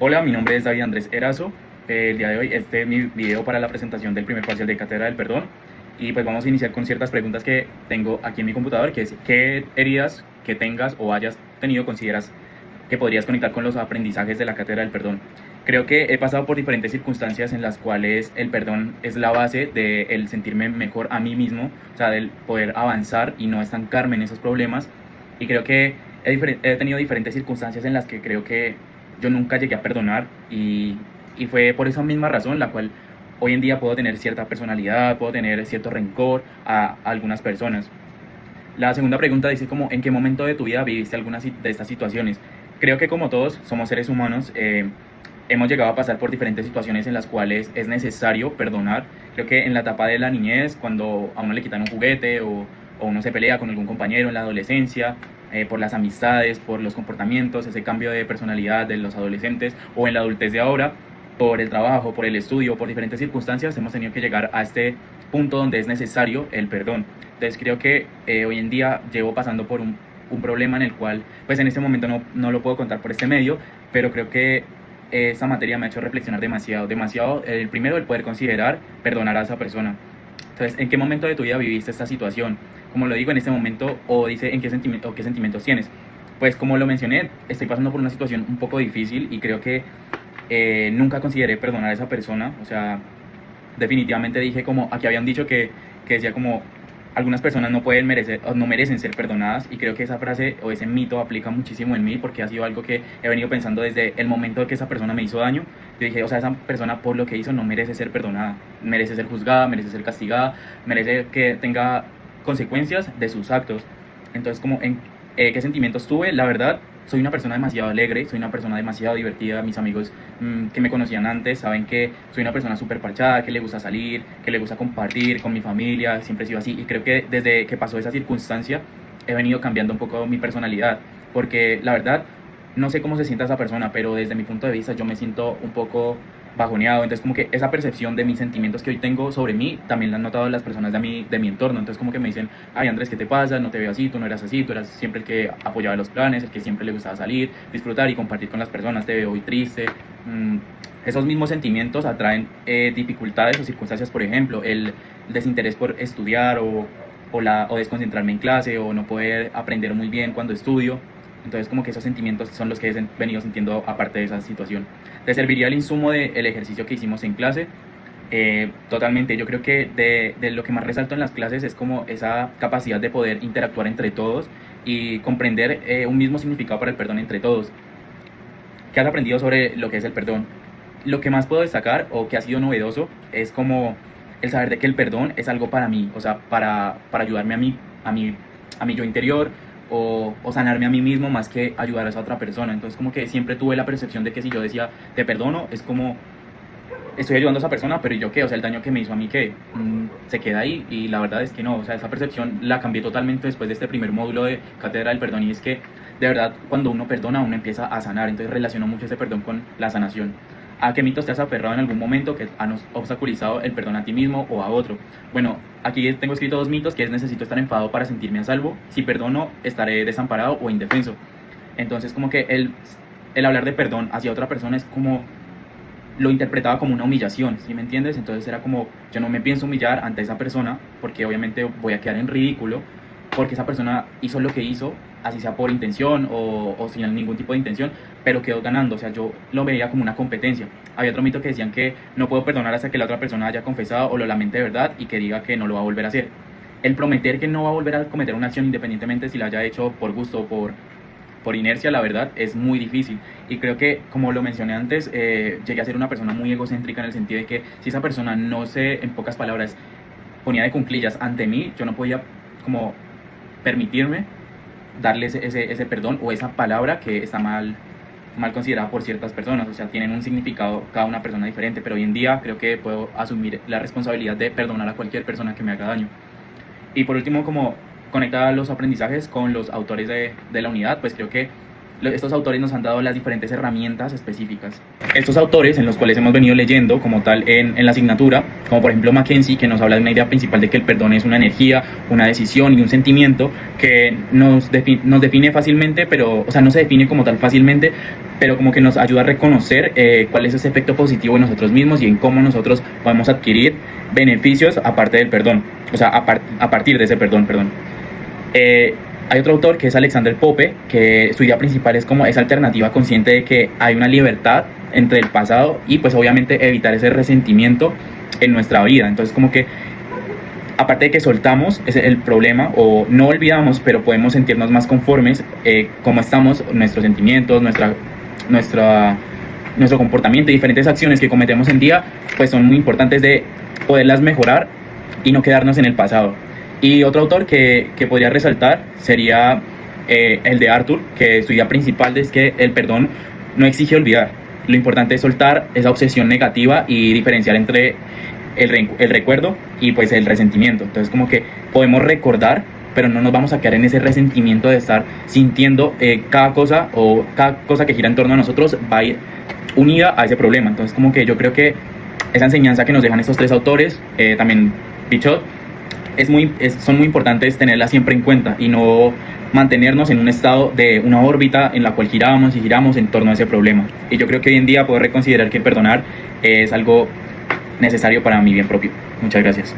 Hola, mi nombre es David Andrés Erazo. El día de hoy este es mi video para la presentación del primer parcial de Cátedra del Perdón. Y pues vamos a iniciar con ciertas preguntas que tengo aquí en mi computador, que es ¿qué heridas que tengas o hayas tenido consideras que podrías conectar con los aprendizajes de la Cátedra del Perdón? Creo que he pasado por diferentes circunstancias en las cuales el perdón es la base del sentirme mejor a mí mismo, o sea, del poder avanzar y no estancarme en esos problemas. Y creo que he tenido diferentes circunstancias en las que creo que yo nunca llegué a perdonar y fue por esa misma razón la cual hoy en día puedo tener cierta personalidad, puedo tener cierto rencor a algunas personas. La segunda pregunta dice como ¿en qué momento de tu vida viviste algunas de estas situaciones? Creo que como todos somos seres humanos, hemos llegado a pasar por diferentes situaciones en las cuales es necesario perdonar. Creo que en la etapa de la niñez, cuando a uno le quitan un juguete o uno se pelea con algún compañero en la adolescencia, por las amistades, por los comportamientos, ese cambio de personalidad de los adolescentes o en la adultez de ahora, por el trabajo, por el estudio, por diferentes circunstancias, hemos tenido que llegar a este punto donde es necesario el perdón. Entonces creo que hoy en día llevo pasando por un problema en el cual, pues en este momento no lo puedo contar por este medio, pero creo que esta materia me ha hecho reflexionar demasiado. El primero, el poder considerar perdonar a esa persona. Entonces, ¿en qué momento de tu vida viviste esta situación? Como lo digo en este momento, o dice en qué sentimientos tienes. Pues como lo mencioné, estoy pasando por una situación un poco difícil y creo que nunca consideré perdonar a esa persona. O sea, definitivamente dije como, aquí habían dicho que decía como, algunas personas no pueden merecer o no merecen ser perdonadas, y creo que esa frase o ese mito aplica muchísimo en mí porque ha sido algo que he venido pensando desde el momento que esa persona me hizo daño. Yo dije, o sea, esa persona por lo que hizo no merece ser perdonada, merece ser juzgada, merece ser castigada, merece que tenga consecuencias de sus actos. Entonces, como en qué sentimientos tuve, la verdad, soy una persona demasiado alegre, soy una persona demasiado divertida. Mis amigos que me conocían antes saben que soy una persona súper parchada, que le gusta salir, que le gusta compartir con mi familia, siempre he sido así. Y creo que desde que pasó esa circunstancia he venido cambiando un poco mi personalidad, porque la verdad no sé cómo se sienta esa persona, pero desde mi punto de vista yo me siento un poco bajoneado. Entonces como que esa percepción de mis sentimientos que hoy tengo sobre mí también la han notado las personas de mi entorno. Entonces como que me dicen, ay Andrés, ¿qué te pasa? No te veo así, tú no eras así, tú eras siempre el que apoyaba los planes, el que siempre le gustaba salir, disfrutar y compartir con las personas, te veo hoy triste. Esos mismos sentimientos atraen dificultades o circunstancias, por ejemplo, el desinterés por estudiar o desconcentrarme en clase o no poder aprender muy bien cuando estudio. Entonces como que esos sentimientos son los que he venido sintiendo aparte de esa situación. ¿Te serviría el insumo del ejercicio que hicimos en clase? Totalmente. Yo creo que de lo que más resalto en las clases es como esa capacidad de poder interactuar entre todos y comprender un mismo significado para el perdón entre todos. ¿Qué has aprendido sobre lo que es el perdón? Lo que más puedo destacar o que ha sido novedoso es como el saber de que el perdón es algo para mí, o sea, para ayudarme a mi yo interior, o sanarme a mí mismo más que ayudar a esa otra persona. Entonces como que siempre tuve la percepción de que si yo decía te perdono, es como estoy ayudando a esa persona, pero ¿yo qué? O sea, el daño que me hizo a mí, ¿qué? Se queda ahí. Y la verdad es que no, o sea, esa percepción la cambié totalmente después de este primer módulo de Cátedra del Perdón, y es que de verdad cuando uno perdona uno empieza a sanar. Entonces relaciono mucho ese perdón con la sanación. ¿A qué mitos te has aferrado en algún momento que han obstaculizado el perdón a ti mismo o a otro? Bueno, aquí tengo escrito dos mitos, que es: necesito estar enfadado para sentirme a salvo, si perdono estaré desamparado o indefenso. Entonces como que el hablar de perdón hacia otra persona es como, lo interpretaba como una humillación, ¿sí me entiendes? Entonces era como, yo no me pienso humillar ante esa persona porque obviamente voy a quedar en ridículo, porque esa persona hizo lo que hizo, así sea por intención o sin ningún tipo de intención, pero quedó ganando. O sea, yo lo veía como una competencia. Había otro mito que decían que no puedo perdonar hasta que la otra persona haya confesado o lo lamente de verdad y que diga que no lo va a volver a hacer. El prometer que no va a volver a cometer una acción independientemente si la haya hecho por gusto o por inercia, la verdad, es muy difícil. Y creo que, como lo mencioné antes, llegué a ser una persona muy egocéntrica, en el sentido de que si esa persona no se, en pocas palabras, ponía de cuclillas ante mí, yo no podía como permitirme darle ese perdón o esa palabra que está mal considerada por ciertas personas. O sea, tienen un significado cada una persona diferente, pero hoy en día creo que puedo asumir la responsabilidad de perdonar a cualquier persona que me haga daño. Y por último, como conecta los aprendizajes con los autores de la unidad, pues creo que estos autores nos han dado las diferentes herramientas específicas. Estos autores en los cuales hemos venido leyendo como tal en la asignatura, como por ejemplo Mackenzie, que nos habla de una idea principal de que el perdón es una energía, una decisión y un sentimiento que nos define fácilmente, pero, o sea, no se define como tal fácilmente, pero como que nos ayuda a reconocer cuál es ese efecto positivo en nosotros mismos y en cómo nosotros podemos adquirir beneficios aparte del perdón, o sea, a partir de ese perdón. Hay otro autor que es Alexander Pope, que su idea principal es como esa alternativa consciente de que hay una libertad entre el pasado y pues obviamente evitar ese resentimiento en nuestra vida. Entonces como que aparte de que soltamos el problema o no olvidamos, pero podemos sentirnos más conformes como estamos, nuestros sentimientos, nuestro comportamiento y diferentes acciones que cometemos en día, pues son muy importantes de poderlas mejorar y no quedarnos en el pasado. Y otro autor que podría resaltar sería el de Arthur, que su idea principal es que el perdón no exige olvidar. Lo importante es soltar esa obsesión negativa y diferenciar entre el recuerdo y pues el resentimiento. Entonces como que podemos recordar, pero no nos vamos a quedar en ese resentimiento de estar sintiendo cada cosa que gira en torno a nosotros va a ir unida a ese problema. Entonces como que yo creo que esa enseñanza que nos dejan estos tres autores, también Pichot, son muy importantes tenerla siempre en cuenta y no mantenernos en un estado de una órbita en la cual giramos y giramos en torno a ese problema. Y yo creo que hoy en día puedo reconsiderar que perdonar es algo necesario para mi bien propio. Muchas gracias.